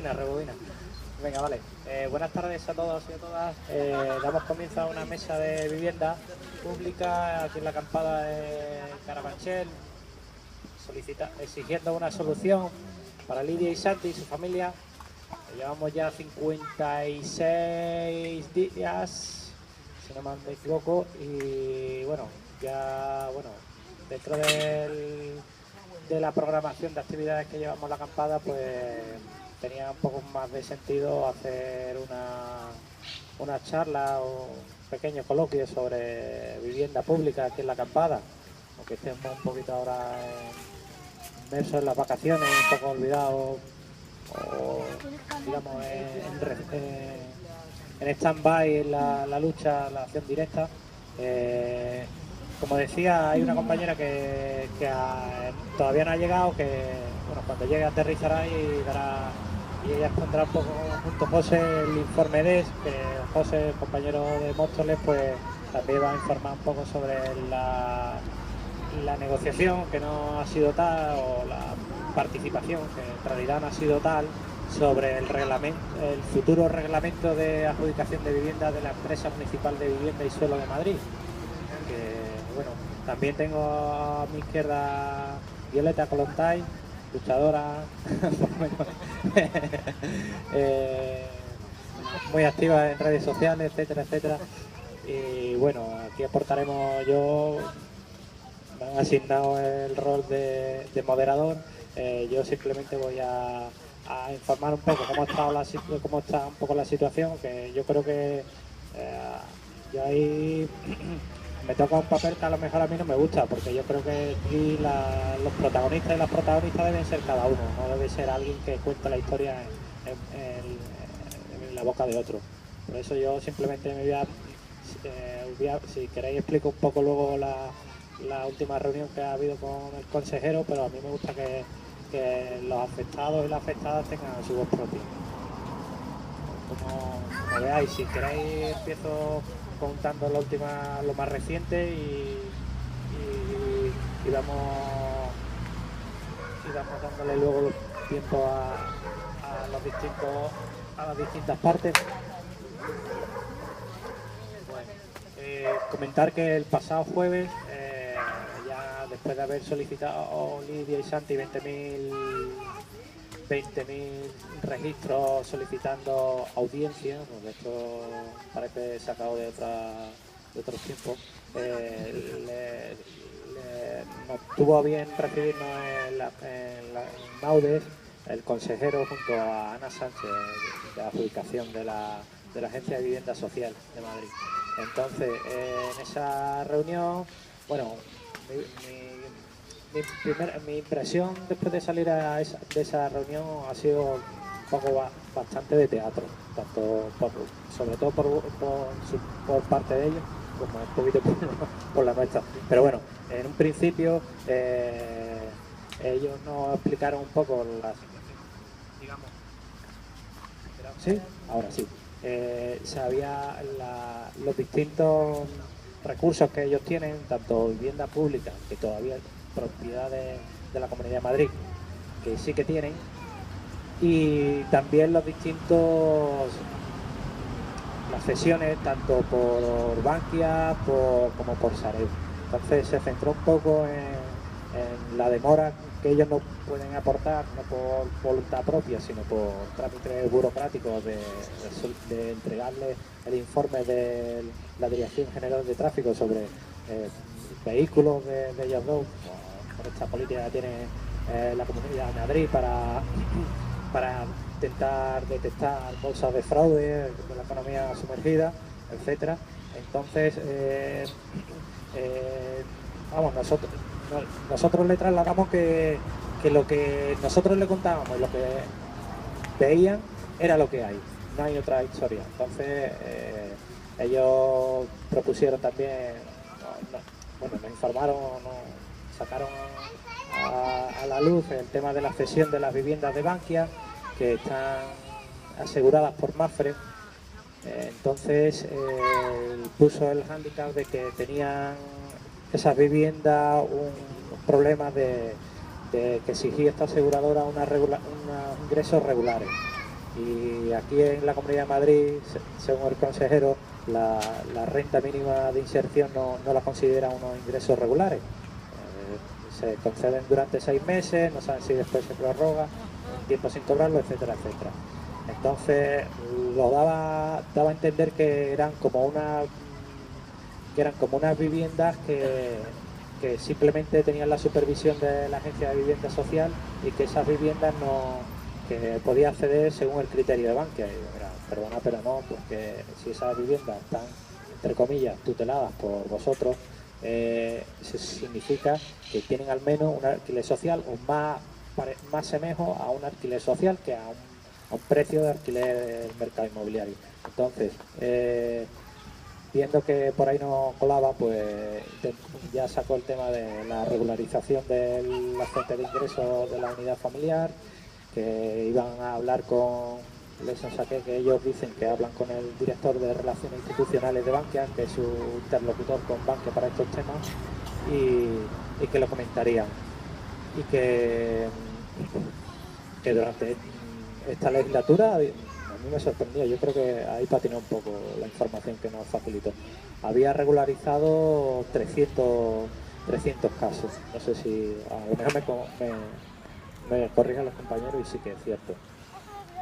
Rebobina. Venga, vale. Buenas tardes a todos y a todas. Damos comienzo a una mesa de vivienda pública aquí en la acampada de Carabanchel, exigiendo una solución para Lidia y Santi y su familia. Llevamos ya 56 días, si no me equivoco, y bueno, dentro de la programación de actividades que llevamos la acampada, pues tenía un poco más de sentido hacer una charla o un pequeño coloquio sobre vivienda pública aquí en la acampada, aunque estemos un poquito ahora inmersos en las vacaciones, un poco olvidados o digamos en stand-by en la lucha, la acción directa. Como decía, hay una compañera que todavía no ha llegado, que bueno, cuando llegue aterrizará y ella expondrá un poco junto a José el informe DES, que José, el compañero de Móstoles, pues también va a informar un poco sobre la negociación, que no ha sido tal, o la participación, que en realidad no ha sido tal, sobre el futuro reglamento de adjudicación de vivienda de la empresa municipal de vivienda y suelo de Madrid. Que bueno, también tengo a mi izquierda Violeta Colontay, luchadora, muy activa en redes sociales, etcétera, etcétera. Y bueno, aquí aportaremos me han asignado el rol de moderador. Yo simplemente voy a informar un poco cómo está un poco la situación, que yo creo que yo ahí me toca un papel que a lo mejor a mí no me gusta, porque yo creo que aquí los protagonistas y las protagonistas deben ser cada uno, no debe ser alguien que cuente la historia en la boca de otro. Por eso yo simplemente si queréis explico un poco luego la última reunión que ha habido con el consejero, pero a mí me gusta que los afectados y las afectadas tengan su voz propia. Como veáis, si queréis empiezo contando lo más reciente y vamos dándole luego tiempo a las distintas partes. Bueno, comentar que el pasado jueves, ya después de haber solicitado Lidia y Santi 20.000 registros solicitando audiencia, porque esto parece sacado de otros tiempos, nos tuvo a bien recibirnos en Maudes el consejero junto a Ana Sánchez, de la adjudicación de la Agencia de Vivienda Social de Madrid. Entonces, en esa reunión, bueno, mi impresión después de salir de esa reunión ha sido un poco bastante de teatro, tanto sobre todo por parte de ellos, como un poquito por la nuestra. Pero bueno, en un principio ellos nos explicaron un poco la situación, digamos. ¿Sí? Ahora sí. Sabía los distintos recursos que ellos tienen, tanto vivienda pública, que todavía es propiedad de la Comunidad de Madrid, que sí que tienen, y también las cesiones, tanto por Bankia como por Sareb. Entonces se centró un poco en la demora que ellos no pueden aportar, no por voluntad propia, sino por trámites burocráticos de entregarle el informe de la Dirección General de Tráfico sobre vehículos de ellos dos, por esta política que tiene la Comunidad de Madrid para intentar detectar bolsas de fraude de la economía sumergida, etcétera. Entonces, vamos, nosotros le trasladamos que lo que nosotros le contábamos y lo que veían era lo que hay, no hay otra historia. Entonces, ellos propusieron también, nos informaron, sacaron a la luz el tema de la cesión de las viviendas de Bankia, que están aseguradas por Mafre. Entonces puso el hándicap de que tenían esas viviendas un problema de que exigía esta aseguradora unos ingresos regulares. Y aquí en la Comunidad de Madrid, según el consejero, la renta mínima de inserción no la considera unos ingresos regulares. Se conceden durante 6 meses, no saben si después se prorroga, un tiempo sin cobrarlo, etcétera, etcétera. Entonces lo daba a entender que eran como unas viviendas que simplemente tenían la supervisión de la Agencia de Vivienda Social y que esas viviendas que podía acceder según el criterio de Bankia. Y digo, mira, perdona, pero no, porque si esas viviendas están, entre comillas, tuteladas por vosotros, eso significa que tienen al menos un alquiler social o más semejo a un alquiler social que a un precio de alquiler del mercado inmobiliario. Entonces, viendo que por ahí no colaba, pues ya sacó el tema de la regularización de la fuente de ingresos de la unidad familiar, que iban a hablar con, les saqué que ellos dicen que hablan con el director de Relaciones Institucionales de Bankia, que es su interlocutor con Bankia para estos temas, y que lo comentarían. Y que durante esta legislatura a mí me sorprendió, yo creo que ahí patinó un poco la información que nos facilitó. Había regularizado 300 casos, no sé si a lo mejor me corrijan los compañeros y sí que es cierto.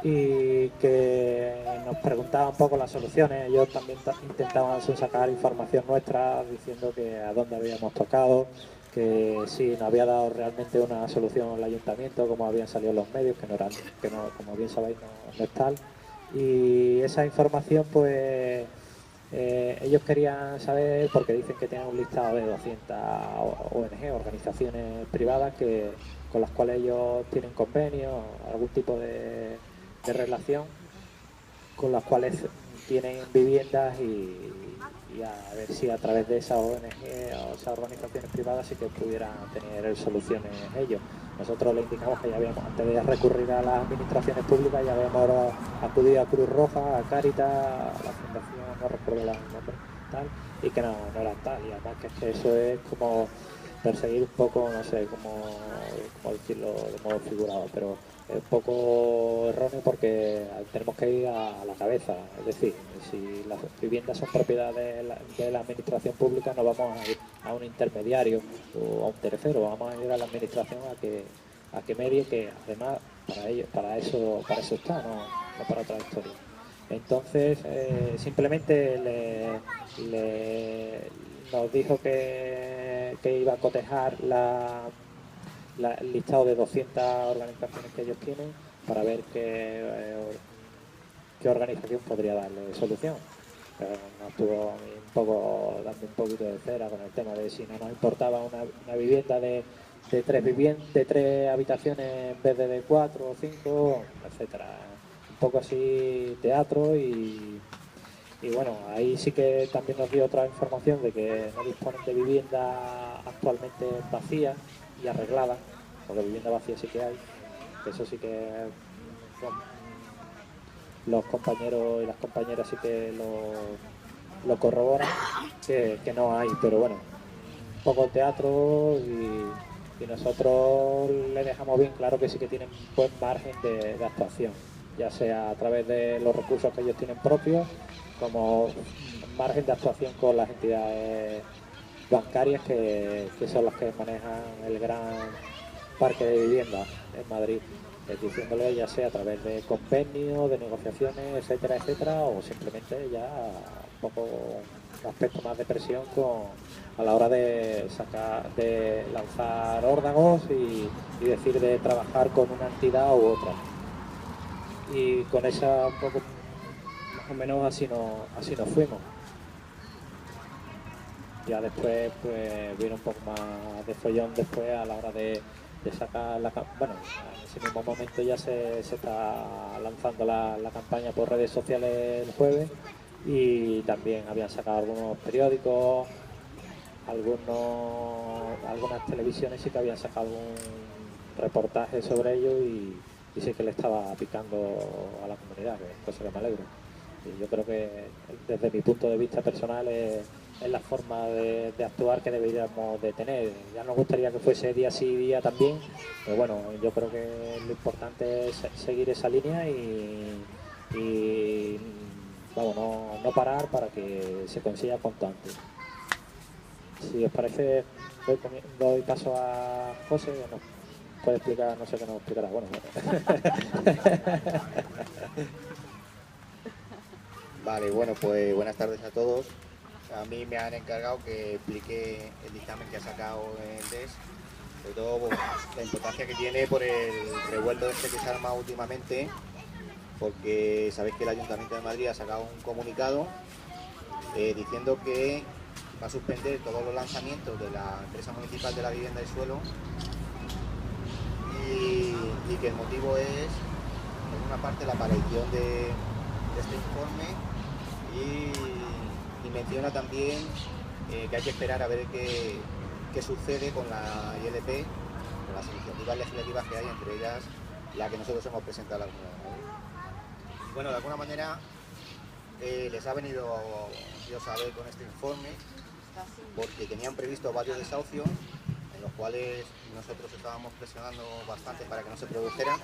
Y que nos preguntaban un poco las soluciones, ellos también intentaban sacar información nuestra diciendo que a dónde habíamos tocado, que sí, nos había dado realmente una solución al ayuntamiento, como habían salido los medios, que no, como bien sabéis, no es tal. Y esa información, pues, ellos querían saber, porque dicen que tienen un listado de 200 ONG, organizaciones privadas, con las cuales ellos tienen convenios, algún tipo de relación, con las cuales tienen viviendas y a ver si a través de esas ONG o esas organizaciones privadas sí que pudieran tener soluciones ellos. Nosotros le indicamos que ya habíamos, antes de recurrir a las administraciones públicas, ya habíamos acudido a Cruz Roja, a Cáritas, a la Fundación, no recuerdo los nombres, tal, y que no eran tal. Y además que es que eso es como perseguir un poco, no sé cómo decirlo de modo figurado, pero es un poco erróneo porque tenemos que ir a la cabeza. Es decir, si las viviendas son propiedad de la administración pública, no vamos a ir a un intermediario o a un tercero, vamos a ir a la administración a que medie, que además para eso está, no para otra historia. Entonces, simplemente nos dijo que iba a cotejar el listado de 200 organizaciones que ellos tienen para ver qué organización podría darle solución. Pero nos estuvo un poco dando un poquito de cera con el tema de si no nos importaba una vivienda de tres habitaciones en vez de 4 o 5, etcétera. Un poco así teatro y bueno, ahí sí que también nos dio otra información de que no disponen de vivienda actualmente vacía y arreglada, porque vivienda vacía sí que hay, eso sí que bueno, los compañeros y las compañeras sí que lo corroboran, que no hay, pero bueno, un poco teatro y nosotros le dejamos bien claro que sí que tienen buen margen de actuación, ya sea a través de los recursos que ellos tienen propios, como margen de actuación con las entidades bancarias que son las que manejan el gran parque de viviendas en Madrid, diciéndole ya sea a través de convenios, de negociaciones, etcétera, etcétera, o simplemente ya un poco un aspecto más de presión a la hora de lanzar órdagos y decir de trabajar con una entidad u otra. Y con esa un poco más o menos así nos fuimos. Ya después pues vino un poco más de follón después a la hora de sacar bueno, en ese mismo momento ya se está lanzando la campaña por redes sociales el jueves y también habían sacado algunos periódicos, algunas televisiones sí que habían sacado un reportaje sobre ello y sí que le estaba picando a la comunidad, que es cosa que me alegro. Y yo creo que desde mi punto de vista personal es la forma de actuar que deberíamos de tener. Ya nos gustaría que fuese día sí día también, pero bueno, yo creo que lo importante es seguir esa línea y vamos, no parar para que se consiga cuanto antes. Si os parece, doy paso a José, que nos puede explicar, no sé qué nos explicará. Bueno, Vale, bueno, pues buenas tardes a todos. A mí me han encargado que explique el dictamen que ha sacado el DES, sobre todo bueno, la importancia que tiene por el revuelo este que se ha armado últimamente, porque sabéis que el Ayuntamiento de Madrid ha sacado un comunicado diciendo que va a suspender todos los lanzamientos de la empresa municipal de la vivienda y suelo y que el motivo es, por una parte, la aparición de este informe y menciona también que hay que esperar a ver qué sucede con la ILP, con las iniciativas legislativas que hay, entre ellas la que nosotros hemos presentado a la Comunidad de Madrid. Bueno, de alguna manera les ha venido Dios a ver con este informe porque tenían previsto varios desahucios en los cuales nosotros estábamos presionando bastante para que no se produjeran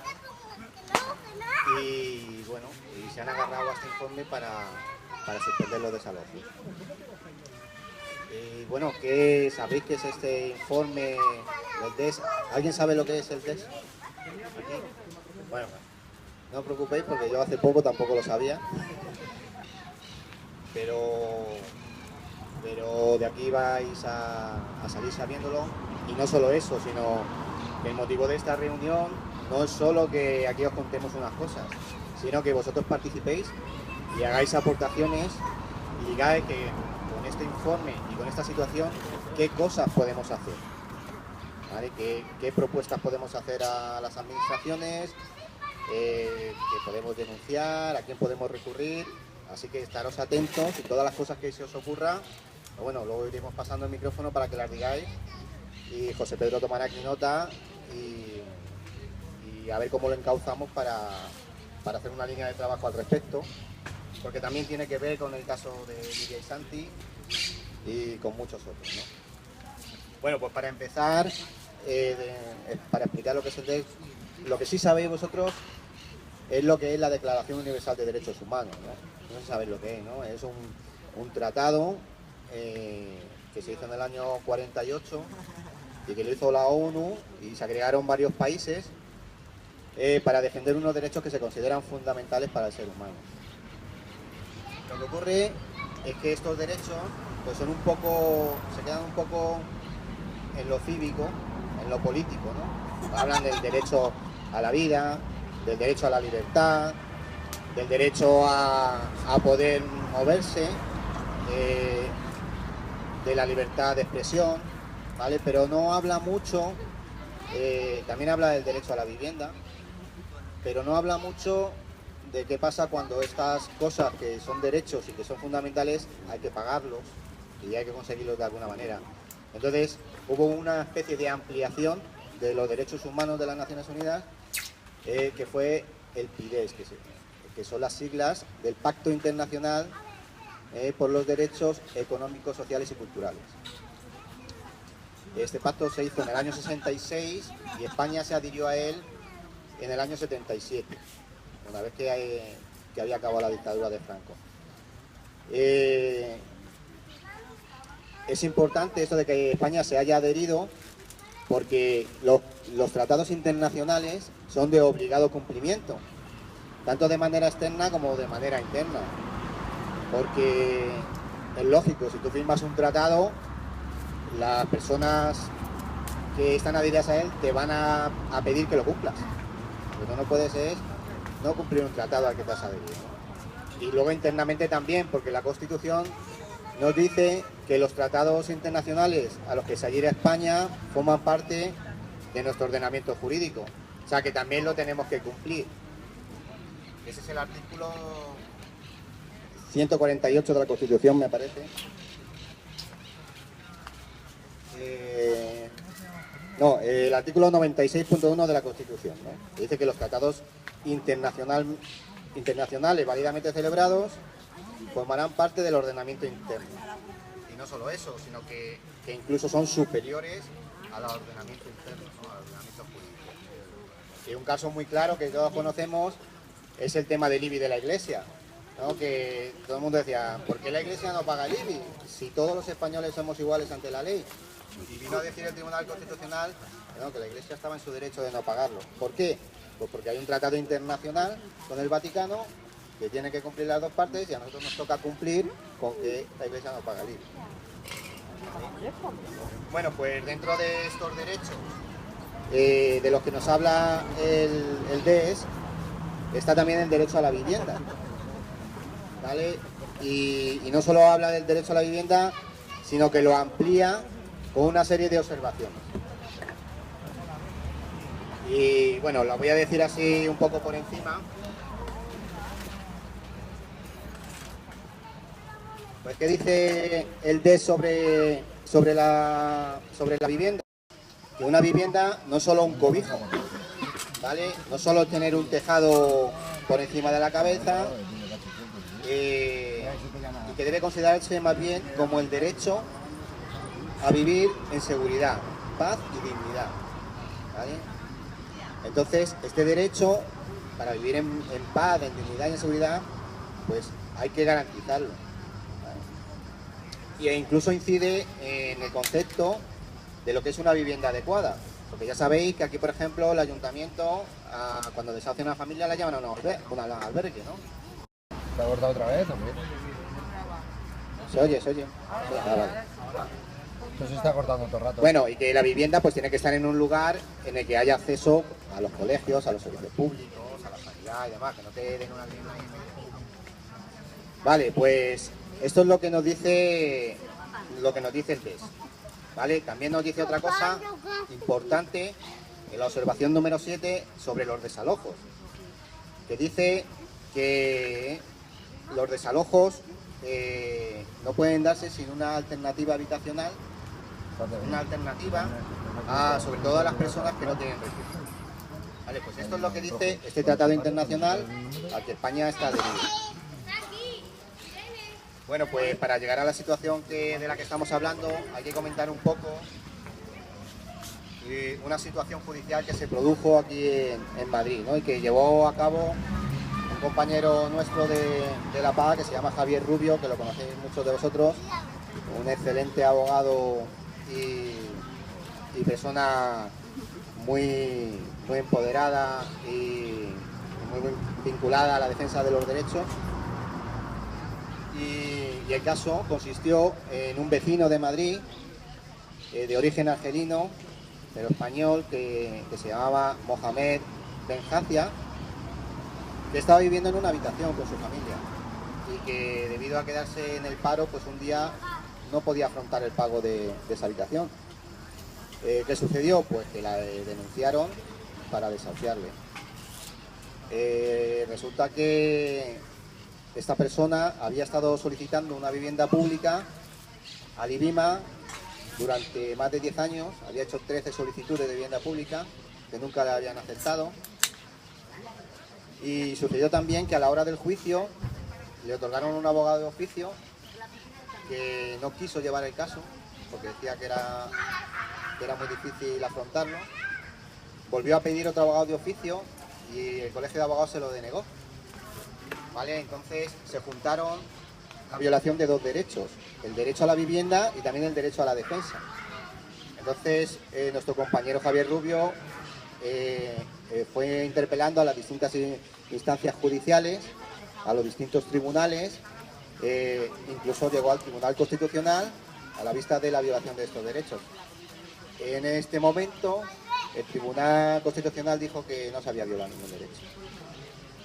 y bueno, y se han agarrado a este informe para suspender los desalojos. Y bueno, ¿sabéis qué es este informe del DES? ¿Alguien sabe lo que es el DES? ¿Aquí? Bueno, no os preocupéis porque yo hace poco tampoco lo sabía, pero de aquí vais a salir sabiéndolo. Y no solo eso, sino que el motivo de esta reunión no es solo que aquí os contemos unas cosas, sino que vosotros participéis y hagáis aportaciones y digáis que con este informe y con esta situación, qué cosas podemos hacer, ¿vale? ¿Qué propuestas podemos hacer a las administraciones, qué podemos denunciar, a quién podemos recurrir. Así que estaros atentos y todas las cosas que se os ocurra, bueno, luego iremos pasando el micrófono para que las digáis y José Pedro tomará aquí nota y a ver cómo lo encauzamos para hacer una línea de trabajo al respecto, porque también tiene que ver con el caso de Lidia y Santi y con muchos otros, ¿no? Bueno, pues para empezar, para explicar lo que es el DES, lo que sí sabéis vosotros es lo que es la Declaración Universal de Derechos Humanos, ¿no? No sé si sabéis lo que es, ¿no? Es un tratado que se hizo en el año 48 y que lo hizo la ONU y se agregaron varios países para defender unos derechos que se consideran fundamentales para el ser humano. Lo que ocurre es que estos derechos pues se quedan un poco en lo cívico, en lo político, ¿no? Hablan del derecho a la vida, del derecho a la libertad, del derecho a poder moverse, de la libertad de expresión, ¿vale? Pero no habla mucho, también habla del derecho a la vivienda, pero no habla mucho de qué pasa cuando estas cosas que son derechos y que son fundamentales hay que pagarlos y hay que conseguirlos de alguna manera. Entonces hubo una especie de ampliación de los derechos humanos de las Naciones Unidas que fue el PIDES, que son las siglas del Pacto Internacional por los Derechos Económicos, Sociales y Culturales. Este pacto se hizo en el año 66 y España se adhirió a él en el año 77, una vez que había acabado la dictadura de Franco. Es importante esto de que España se haya adherido porque los tratados internacionales son de obligado cumplimiento, tanto de manera externa como de manera interna, porque es lógico, si tú firmas un tratado, las personas que están adheridas a él te van a pedir que lo cumplas. Lo que no puedes es no cumplir un tratado al que te has adherido, ¿no? Y luego internamente también, porque la Constitución nos dice que los tratados internacionales a los que se adhiere España forman parte de nuestro ordenamiento jurídico. O sea que también lo tenemos que cumplir. Ese es el artículo 148 de la Constitución, me parece. El artículo 96.1 de la Constitución, ¿no? Dice que los tratados internacionales válidamente celebrados formarán parte del ordenamiento interno. Y no solo eso, sino que incluso son superiores al ordenamiento interno, ¿no? Al ordenamiento jurídico. Y un caso muy claro que todos conocemos es el tema del IBI de la Iglesia. ¿no? Que todo el mundo decía, ¿por qué la Iglesia no paga el IBI? Si todos los españoles somos iguales ante la ley. Y vino a decir el Tribunal Constitucional que la Iglesia estaba en su derecho de no pagarlo. ¿Por qué? Pues porque hay un tratado internacional con el Vaticano que tiene que cumplir las dos partes y a nosotros nos toca cumplir con que la Iglesia no paga el IBI. Bueno, pues dentro de estos derechos de los que nos habla el DES está también el derecho a la vivienda, ¿vale? Y no solo habla del derecho a la vivienda, sino que lo amplía con una serie de observaciones. Y bueno, lo voy a decir así un poco por encima. Pues, ¿qué dice el DES sobre la vivienda? Que una vivienda no es solo un cobijo, ¿vale? No solo tener un tejado por encima de la cabeza, y que debe considerarse más bien como el derecho a vivir en seguridad, paz y dignidad, ¿vale? Entonces, este derecho para vivir en paz, en dignidad y en seguridad, pues hay que garantizarlo, ¿vale? E incluso incide en el concepto de lo que es una vivienda adecuada, porque ya sabéis que aquí, por ejemplo, el ayuntamiento, cuando desahucia una familia, la llaman a un albergue, ¿no? ¿Se ha cortado otra vez, hombre? Se oye. Vale. Eso se está cortando todo el rato. Bueno, y que la vivienda pues tiene que estar en un lugar en el que haya acceso a los colegios, a los servicios públicos, a la sanidad y demás, que no te den una vivienda ahí. Vale, pues esto es lo que nos dice el DES, ¿vale? También nos dice otra cosa importante en la observación número 7 sobre los desalojos, que dice que los desalojos no pueden darse sin una alternativa habitacional, una alternativa sobre todo a las personas que no tienen recursos. Vale, pues esto es lo que dice este tratado internacional al que España está adherida. Bueno, pues para llegar a la situación de la que estamos hablando hay que comentar un poco una situación judicial que se produjo aquí en Madrid, ¿no? Y que llevó a cabo un compañero nuestro de La Paz que se llama Javier Rubio, que lo conocéis muchos de vosotros, un excelente abogado y persona muy empoderada y muy vinculada a la defensa de los derechos. Y el caso consistió en un vecino de Madrid, de origen argelino, pero español, que se llamaba Mohamed Benjacia, que estaba viviendo en una habitación con su familia y que debido a quedarse en el paro, pues un día no podía afrontar el pago de esa habitación. ¿Qué sucedió? Pues que la denunciaron para desahuciarle. Resulta que esta persona había estado solicitando una vivienda pública al IBIMA durante más de 10 años, había hecho 13 solicitudes de vivienda pública que nunca le habían aceptado. Y sucedió también que a la hora del juicio le otorgaron un abogado de oficio que no quiso llevar el caso porque decía que era muy difícil afrontarlo. Volvió a pedir otro abogado de oficio y el colegio de abogados se lo denegó. ¿Vale? Entonces se juntaron la violación de dos derechos, el derecho a la vivienda y también el derecho a la defensa. Entonces nuestro compañero Javier Rubio fue interpelando a las distintas instancias judiciales, a los distintos tribunales, incluso llegó al Tribunal Constitucional a la vista de la violación de estos derechos. En este momento el Tribunal Constitucional dijo que no se había violado ningún derecho.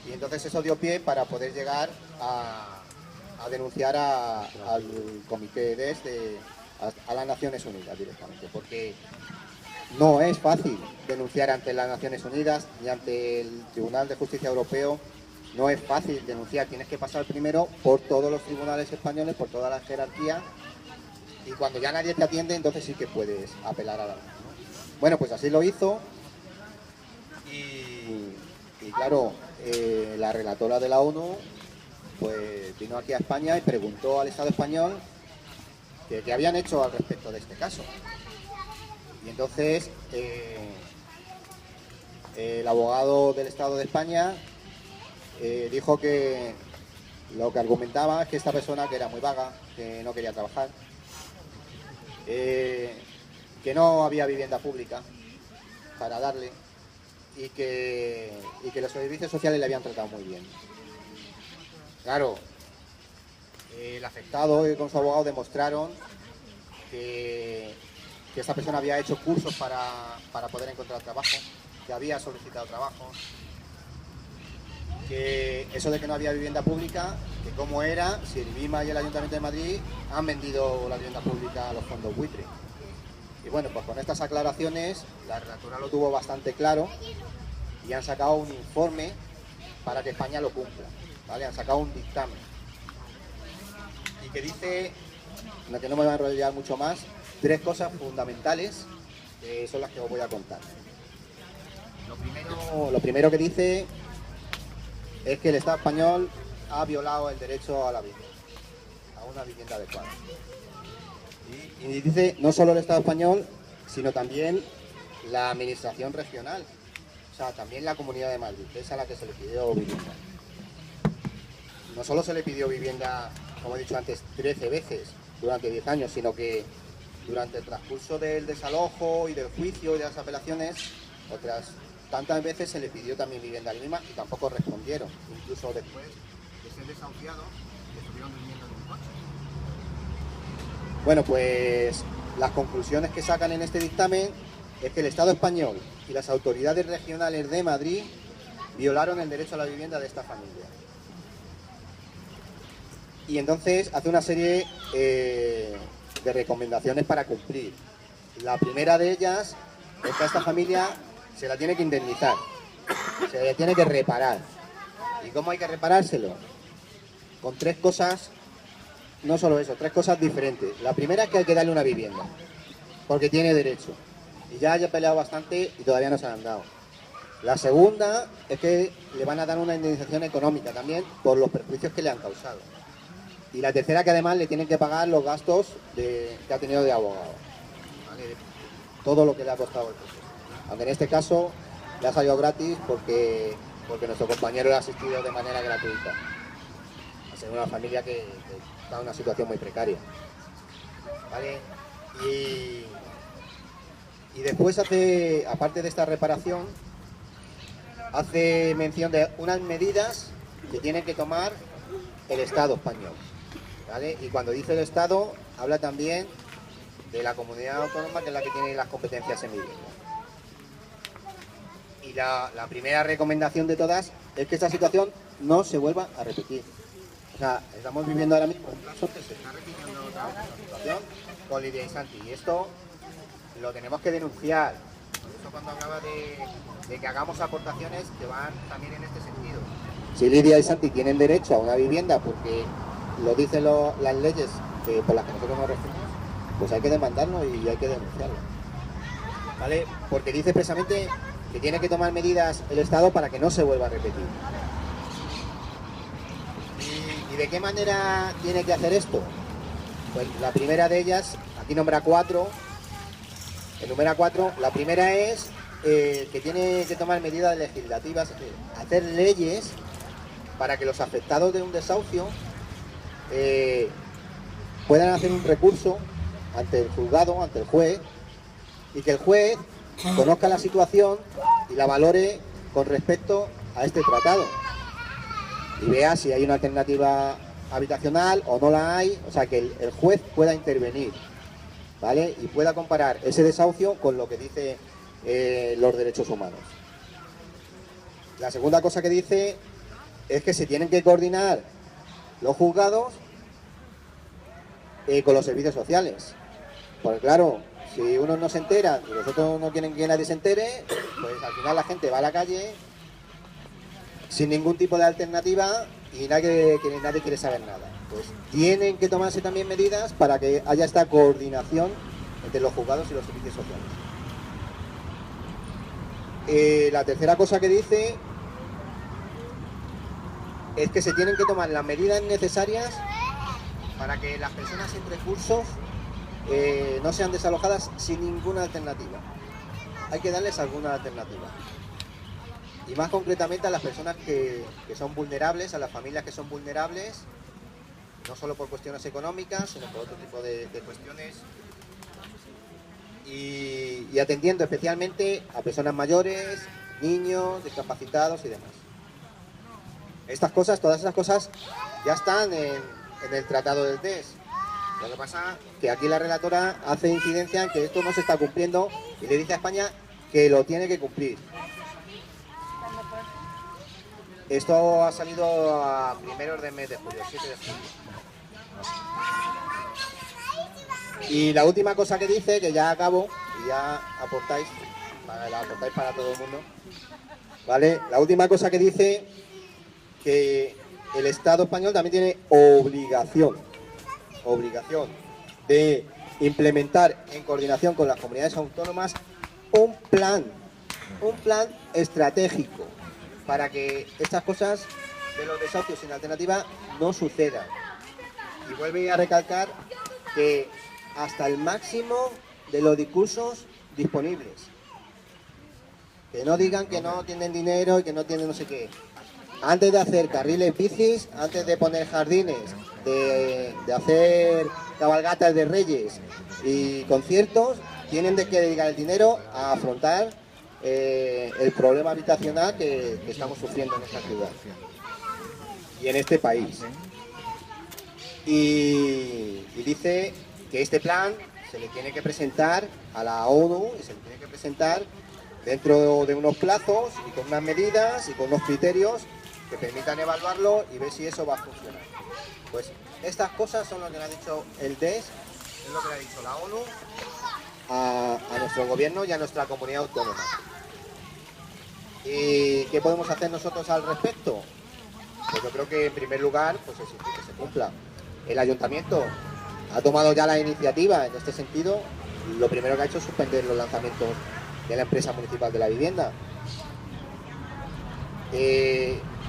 Y entonces eso dio pie para poder llegar a denunciar al Comité DES a las Naciones Unidas directamente, porque no es fácil denunciar ante las Naciones Unidas ni ante el Tribunal de Justicia Europeo. No es fácil denunciar, tienes que pasar primero por todos los tribunales españoles, por toda la jerarquía, y cuando ya nadie te atiende, entonces sí que puedes apelar a la ONU, ¿no? Bueno, pues así lo hizo y claro, la relatora de la ONU pues vino aquí a España y preguntó al Estado español qué habían hecho al respecto de este caso. Y entonces el abogado del Estado de España dijo que lo que argumentaba es que esta persona, que era muy vaga, que no quería trabajar, que no había vivienda pública para darle y que los servicios sociales le habían tratado muy bien. Claro, el afectado y con su abogado demostraron que esta persona había hecho cursos para poder encontrar trabajo, que había solicitado trabajo, que eso de que no había vivienda pública, que cómo era, si el IBIMA y el Ayuntamiento de Madrid han vendido la vivienda pública a los fondos buitre. Y bueno, pues con estas aclaraciones la relatora lo tuvo bastante claro y han sacado un informe para que España lo cumpla, ¿vale? Han sacado un dictamen y que dice, en la que no me voy a enrollar mucho más, 3 cosas fundamentales que son las que os voy a contar. Lo primero que dice es que el Estado español ha violado el derecho a la vivienda, a una vivienda adecuada. Y dice no solo el Estado español, sino también la administración regional, o sea, también la Comunidad de Madrid, que es a la que se le pidió vivienda. No solo se le pidió vivienda, como he dicho antes, 13 veces durante 10 años, sino que durante el transcurso del desalojo y del juicio y de las apelaciones, otras tantas veces se le pidió también vivienda al IBIMA y tampoco respondieron. Incluso después de ser desahuciados, estuvieron durmiendo en un coche. Bueno, pues las conclusiones que sacan en este dictamen es que el Estado español y las autoridades regionales de Madrid violaron el derecho a la vivienda de esta familia. Y entonces hace una serie de recomendaciones para cumplir. La primera de ellas es que a esta familia se la tiene que indemnizar, se la tiene que reparar. ¿Y cómo hay que reparárselo? Con 3 cosas, no solo eso, 3 cosas diferentes. La primera es que hay que darle una vivienda, porque tiene derecho. Y ya haya peleado bastante y todavía no se la han dado. La segunda es que le van a dar una indemnización económica también por los perjuicios que le han causado. Y la tercera, que además le tienen que pagar los gastos que ha tenido de abogado, ¿vale? Todo lo que le ha costado el proceso. Aunque en este caso le ha salido gratis porque nuestro compañero le ha asistido de manera gratuita. A ser una familia que está en una situación muy precaria, ¿vale? Y después hace, aparte de esta reparación, hace mención de unas medidas que tiene que tomar el Estado español, ¿vale? Y cuando dice el Estado, habla también de la comunidad autónoma, que es la que tiene las competencias en vivienda. Y la primera recomendación de todas es que esta situación no se vuelva a repetir. O sea, estamos viviendo ahora mismo un caso que se está repitiendo otra vez la situación con Lidia y Santi. Y esto lo tenemos que denunciar. Por eso cuando hablaba de que hagamos aportaciones que van también en este sentido. Si Lidia y Santi tienen derecho a una vivienda porque lo dicen las leyes por las que nosotros nos regimos, pues hay que demandarlo y hay que denunciarlo, ¿vale? Porque dice expresamente que tiene que tomar medidas el Estado para que no se vuelva a repetir. ¿Y de qué manera tiene que hacer esto? Pues la primera de ellas, aquí nombra 4, enumera 4. La primera es que tiene que tomar medidas legislativas, hacer leyes para que los afectados de un desahucio puedan hacer un recurso ante el juzgado, ante el juez, y que el juez conozca la situación y la valore con respecto a este tratado y vea si hay una alternativa habitacional o no la hay, o sea que el juez pueda intervenir, ¿vale? Y pueda comparar ese desahucio con lo que dice los derechos humanos. La segunda cosa que dice es que se tienen que coordinar los juzgados con los servicios sociales, porque claro, si uno no se entera y los otros no quieren que nadie se entere, pues al final la gente va a la calle sin ningún tipo de alternativa y nadie quiere saber nada. Pues tienen que tomarse también medidas para que haya esta coordinación entre los juzgados y los servicios sociales. La tercera cosa que dice es que se tienen que tomar las medidas necesarias para que las personas sin recursos no sean desalojadas sin ninguna alternativa. Hay que darles alguna alternativa. y más concretamente a las personas que son vulnerables, a las familias que son vulnerables, no solo por cuestiones económicas, sino por otro tipo de cuestiones, y atendiendo especialmente a personas mayores, niños, discapacitados y demás. Estas cosas, todas esas cosas ya están en el tratado del DES. Lo que pasa es que aquí la relatora hace incidencia en que esto no se está cumpliendo y le dice a España que lo tiene que cumplir. Esto ha salido a primeros del mes de julio, 7 de julio. Y la última cosa que dice, que ya acabo y ya aportáis, la aportáis para todo el mundo, ¿vale? La última cosa que dice que el Estado español también tiene obligación de implementar en coordinación con las comunidades autónomas un plan estratégico para que estas cosas de los desahucios sin alternativa no sucedan. Y vuelve a recalcar que hasta el máximo de los recursos disponibles. Que no digan que no tienen dinero y que no tienen no sé qué. Antes de hacer carriles bicis, antes de poner jardines, de hacer cabalgatas de reyes y conciertos, tienen que dedicar el dinero a afrontar el problema habitacional que estamos sufriendo en esta ciudad y en este país. Y dice que este plan se le tiene que presentar a la ONU y se le tiene que presentar dentro de unos plazos y con unas medidas y con unos criterios que permitan evaluarlo y ver si eso va a funcionar. Pues estas cosas son lo que le ha dicho el DES, es lo que le ha dicho la ONU a nuestro gobierno y a nuestra comunidad autónoma. ¿Y qué podemos hacer nosotros al respecto? Pues yo creo que en primer lugar pues exigir que se cumpla. El ayuntamiento ha tomado ya la iniciativa en este sentido. Lo primero que ha hecho es suspender los lanzamientos de la empresa municipal de la vivienda.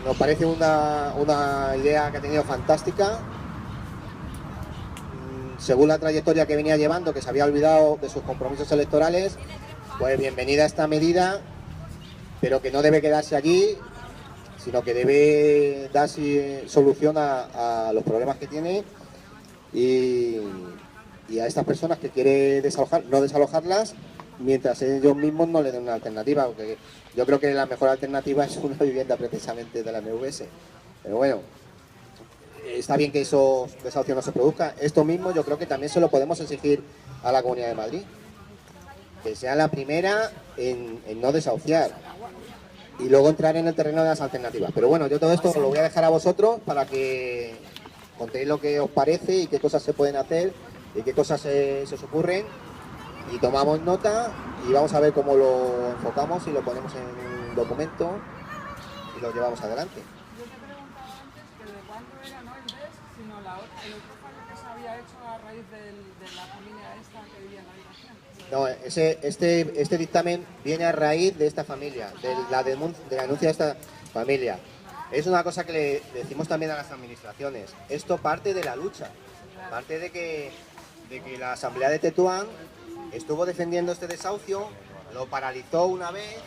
Nos parece una idea que ha tenido fantástica. Según la trayectoria que venía llevando, que se había olvidado de sus compromisos electorales, pues bienvenida esta medida, pero que no debe quedarse allí, sino que debe dar solución a los problemas que tiene y a estas personas que quiere desalojar, no desalojarlas mientras ellos mismos no le den una alternativa, porque yo creo que la mejor alternativa es una vivienda precisamente de la MVS. Pero bueno, está bien que esos desahucios no se produzcan. Esto mismo yo creo que también se lo podemos exigir a la Comunidad de Madrid, que sea la primera en no desahuciar y luego entrar en el terreno de las alternativas. Pero bueno, yo todo esto lo voy a dejar a vosotros para que contéis lo que os parece y qué cosas se pueden hacer y qué cosas se os ocurren, y tomamos nota y vamos a ver cómo lo enfocamos y lo ponemos en un documento y lo llevamos adelante. Yo te pregunto, que de cuándo era no el DES, sino el otro fallo que se había hecho a raíz de la familia esta que vivía en la habitación. No, este dictamen viene a raíz de esta familia, de la denuncia de esta familia. Es una cosa que le decimos también a las administraciones. Esto parte de la lucha, parte de que la Asamblea de Tetuán estuvo defendiendo este desahucio, lo paralizó una vez,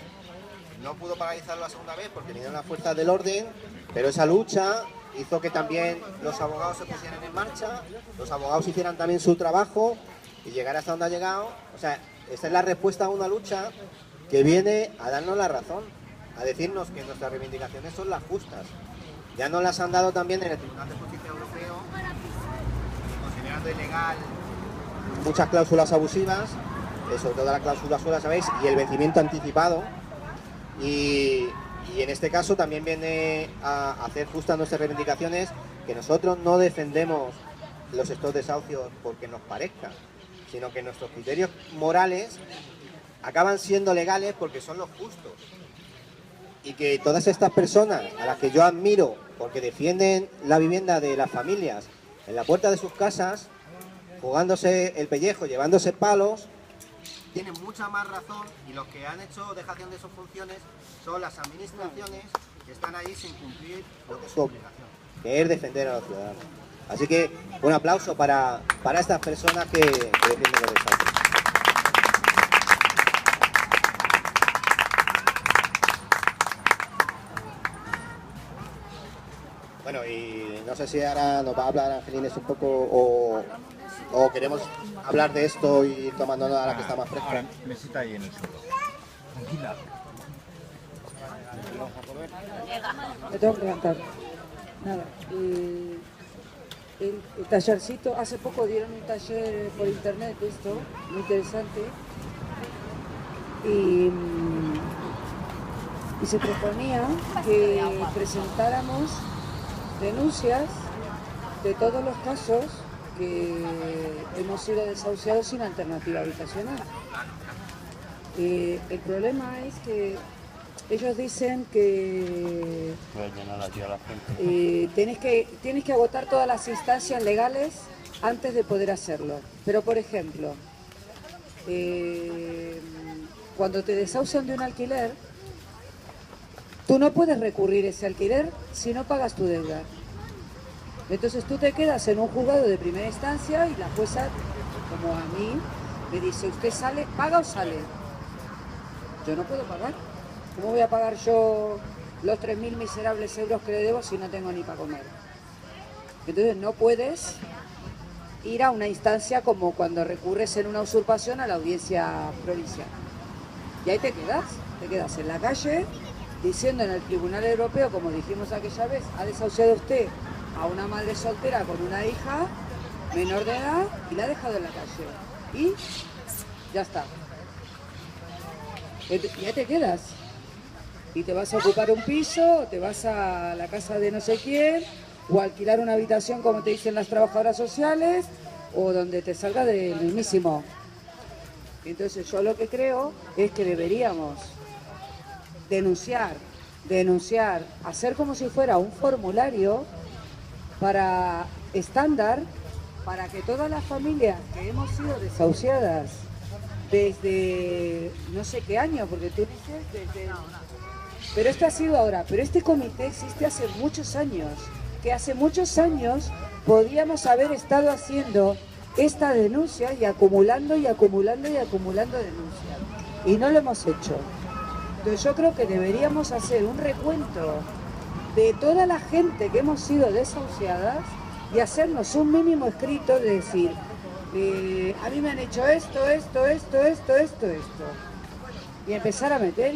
no pudo paralizarlo la segunda vez porque vinieron las fuerzas del orden, pero esa lucha hizo que también los abogados se pusieran en marcha, los abogados hicieran también su trabajo y llegar hasta donde ha llegado. O sea, esta es la respuesta a una lucha que viene a darnos la razón, a decirnos que nuestras reivindicaciones son las justas. Ya nos las han dado también en el Tribunal de Justicia Europeo, considerando ilegal muchas cláusulas abusivas, sobre todo la cláusula suela, ¿sabéis? Y el vencimiento anticipado. Y en este caso también viene a hacer justas nuestras reivindicaciones, que nosotros no defendemos estos desahucios porque nos parezca, sino que nuestros criterios morales acaban siendo legales porque son los justos. Y que todas estas personas a las que yo admiro porque defienden la vivienda de las familias en la puerta de sus casas, jugándose el pellejo, llevándose palos, tienen mucha más razón, y los que han hecho dejación de sus funciones son las administraciones que están ahí sin cumplir lo que es su obligación, que es defender a los ciudadanos. Así que un aplauso para estas personas que defienden los desahucios. Bueno, y no sé si ahora nos va a hablar Angelines un poco o queremos hablar de esto y ir tomando nota a la que está más fresca. Ahora, mesita ahí en el suelo. Tranquila. Me tengo que levantar. Nada. El tallercito, hace poco dieron un taller por internet de esto, muy interesante. Y se proponía que presentáramos denuncias de todos los casos que hemos sido desahuciados sin alternativa habitacional. El problema es que ellos dicen que tienes que agotar todas las instancias legales antes de poder hacerlo. Pero, por ejemplo, cuando te desahucian de un alquiler, tú no puedes recurrir ese alquiler si no pagas tu deuda. Entonces tú te quedas en un juzgado de primera instancia y la jueza, como a mí, me dice, ¿usted sale, paga o sale? Yo no puedo pagar. ¿Cómo voy a pagar yo los 3.000 miserables euros que le debo si no tengo ni para comer? Entonces no puedes ir a una instancia como cuando recurres en una usurpación a la audiencia provincial. Y ahí te quedas en la calle diciendo en el Tribunal Europeo, como dijimos aquella vez, ha desahuciado usted a una madre soltera con una hija menor de edad y la ha dejado en la calle. Y ya está. Y ahí te quedas. Y te vas a ocupar un piso, o te vas a la casa de no sé quién, o a alquilar una habitación como te dicen las trabajadoras sociales, o donde te salga del mismísimo. Entonces yo lo que creo es que deberíamos denunciar, hacer como si fuera un formulario para estándar, para que todas las familias que hemos sido desahuciadas desde no sé qué año, porque tú dices desde... Pero esto ha sido ahora, pero este comité existe hace muchos años, que hace muchos años podíamos haber estado haciendo esta denuncia y acumulando denuncias, y no lo hemos hecho. Entonces yo creo que deberíamos hacer un recuento de toda la gente que hemos sido desahuciadas y hacernos un mínimo escrito de decir, a mí me han hecho esto. Y empezar a meter.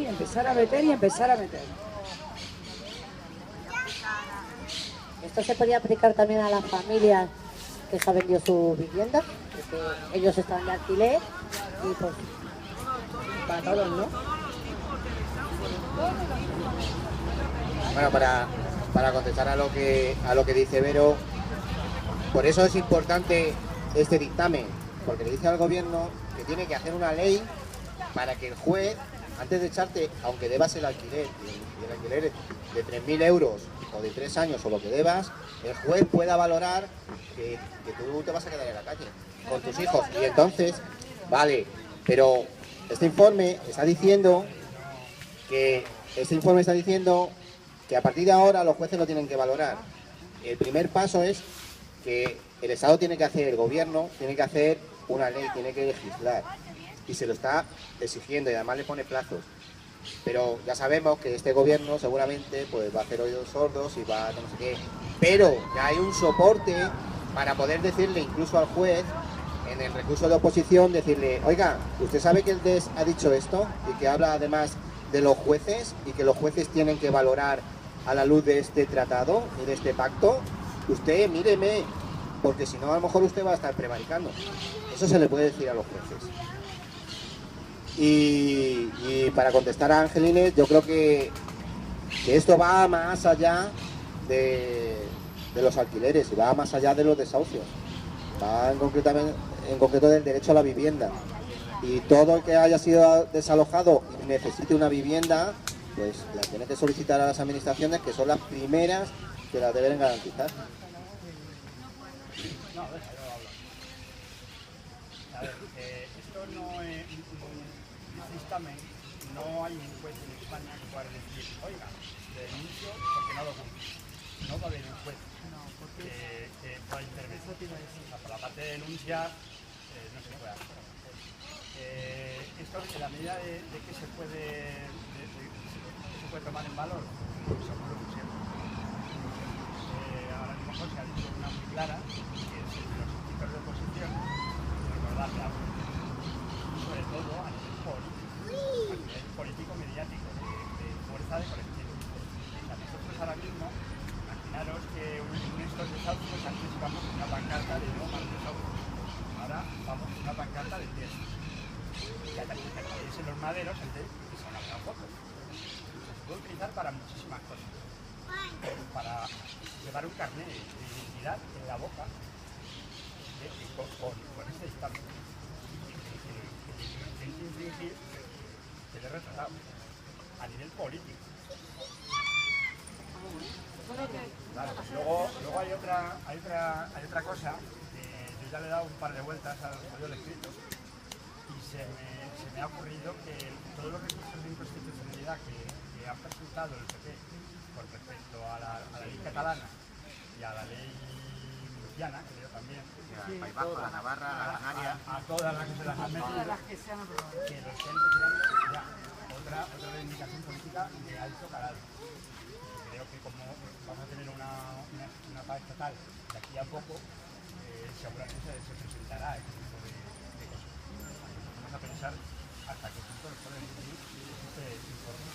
Esto se podría aplicar también a las familias que se ha vendido su vivienda, porque ellos están de alquiler y pues para todos, ¿no? Bueno, para contestar a lo que dice Vero, por eso es importante este dictamen, porque le dice al gobierno que tiene que hacer una ley para que el juez, antes de echarte, aunque debas el alquiler, y el alquiler de 3.000 euros o de 3 años o lo que debas, el juez pueda valorar que tú te vas a quedar en la calle con tus hijos. Y entonces, vale, pero este informe está diciendo que a partir de ahora los jueces lo tienen que valorar. El primer paso es que el Estado tiene que hacer, el gobierno tiene que hacer una ley, tiene que legislar. Y se lo está exigiendo y además le pone plazos. Pero ya sabemos que este gobierno seguramente pues va a hacer oídos sordos y va a no sé qué. Pero ya hay un soporte para poder decirle incluso al juez, en el recurso de oposición, decirle, oiga, ¿usted sabe que el DES ha dicho esto? Y que habla además de los jueces y que los jueces tienen que valorar a la luz de este tratado y de este pacto. Usted míreme, porque si no a lo mejor usted va a estar prevaricando. Eso se le puede decir a los jueces. Y para contestar a Angelines, yo creo que esto va más allá de los alquileres y va más allá de los desahucios. Va en concreto del derecho a la vivienda. Y todo el que haya sido desalojado y necesite una vivienda, pues la tiene que solicitar a las administraciones, que son las primeras que la deben garantizar. Esto no es un dictamen, no hay un juez en España que pueda decir, oiga, le denuncio porque no lo cumple. No va a haber un juez que pueda intervenir. O sea, por la parte de denuncia no se puede hacer. Esto en la medida de que se puede tomar en valor, pues somos lo que siempre. los desahucios, antes íbamos con una pancarta de no más desahucios. Ahora vamos con una pancarta de 10. Y en los maderos, el de que son las fotos. Se puede utilizar para muchísimas cosas. Para llevar un carnet de identidad en la boca con este dictamen. Que infringir que le he retratado a nivel político. Claro, luego hay otra cosa, yo ya le he dado un par de vueltas al modelo escrito y se me ha ocurrido que todos los recursos de inconstitucionalidad que ha presentado el PP con respecto a la ley catalana y a la ley murciana, creo también, Al País Vasco, a la Navarra, a la Canaria. a todas las que se las han metido, que lo estén retirando ya. Otra reivindicación política de alto calado. Creo que como vamos a tener una paz estatal de aquí a poco, seguramente se presentará este tipo de cosas. Vamos a pensar hasta qué punto nos pueden venir este informe.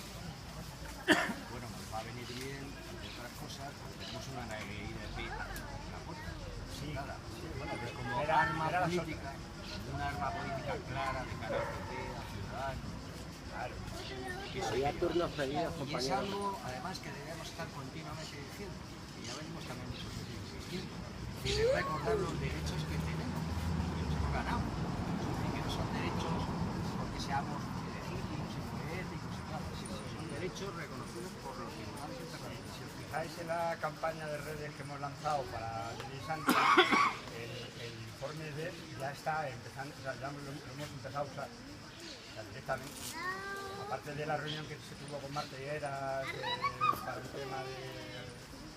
Bueno, nos va a venir bien, entre otras cosas, tenemos una IDP en la puerta. Sí, Nada. sí, bueno, Pero como era arma la política, un arma política clara de cara al PP, a Ciudadanos. claro. Que eso Había hay que turnos pedidos, y es compañeros. algo, además, que debemos estar continuamente diciendo, y ya venimos también muchos años insistiendo, y es recordar los derechos que tenemos, que nos hemos ganado. Es decir, que no son derechos porque seamos legítimos y poéticos y tal, sino que son derechos reconocidos por los tribunales internacionales. Si os fijáis en la campaña de redes que hemos lanzado para Lili Santos, el informe de ya está empezando, o sea, ya lo hemos empezado a usar, o sea, directamente. Aparte de la reunión que se tuvo con Marta Higueras para el tema de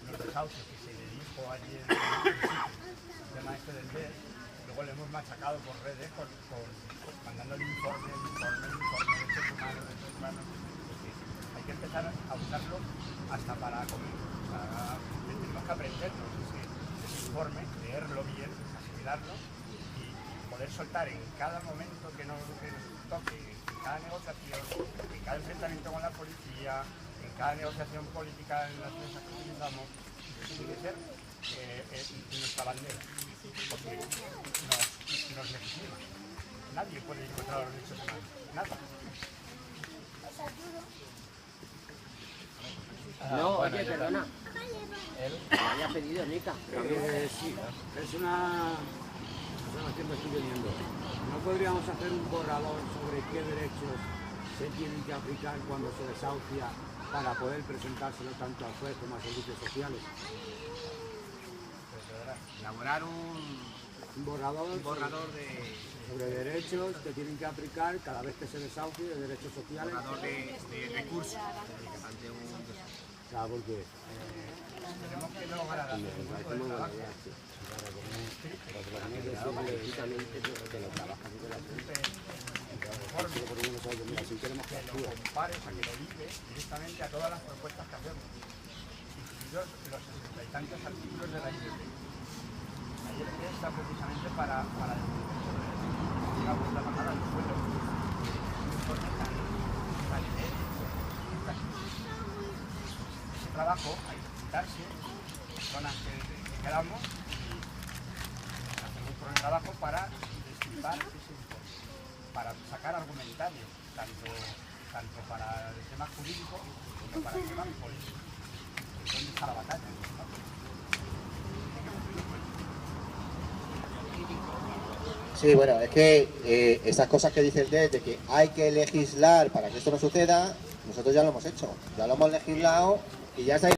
los desahucios que se le dijo allí en el tema este del BES, luego le hemos machacado por redes mandando el informe de derechos humanos, porque hay que empezar a usarlo hasta para comer. O sea, tenemos que aprendernos ese informe, leerlo bien, asimilarlo y poder soltar en cada momento que nos toque, en cada negociación, en cada enfrentamiento con la policía, en cada negociación política en las mesas que utilizamos, tiene que ser nuestra bandera, porque nos legitima. Nadie puede ir contra los derechos humanos, nada. No, oye, perdona. Me había pedido Nica. Sí, es una que me estoy leyendo. ¿No podríamos hacer un borrador sobre qué derechos se tienen que aplicar cuando se desahucia para poder presentárselo tanto al juez como a servicios sociales? Elaborar un borrador de sobre derechos que tienen que aplicar cada vez que se desahucie de derechos sociales. borrador de recursos ante un desastre. Claro, porque Tenemos que lograr hacer un grupo de trabajo. que lo trabajan de la si queremos que Que lo compare, o sea, que lo ligue directamente a todas las propuestas que hacemos, incluidos los 60 y tantos artículos de la IDP. La IDP está precisamente para digamos, la bajada del suelo, un informe tan ese trabajo hay que juntarse, personas que quedamos y hacemos un trabajo para destripar ese informe, para sacar argumentarios, tanto para el tema jurídico como para el tema político. ¿Dónde está la batalla? Sí, bueno, es que esas cosas que dice el DES de que hay que legislar para que esto no suceda, nosotros ya lo hemos hecho, ya lo hemos legislado y ya está.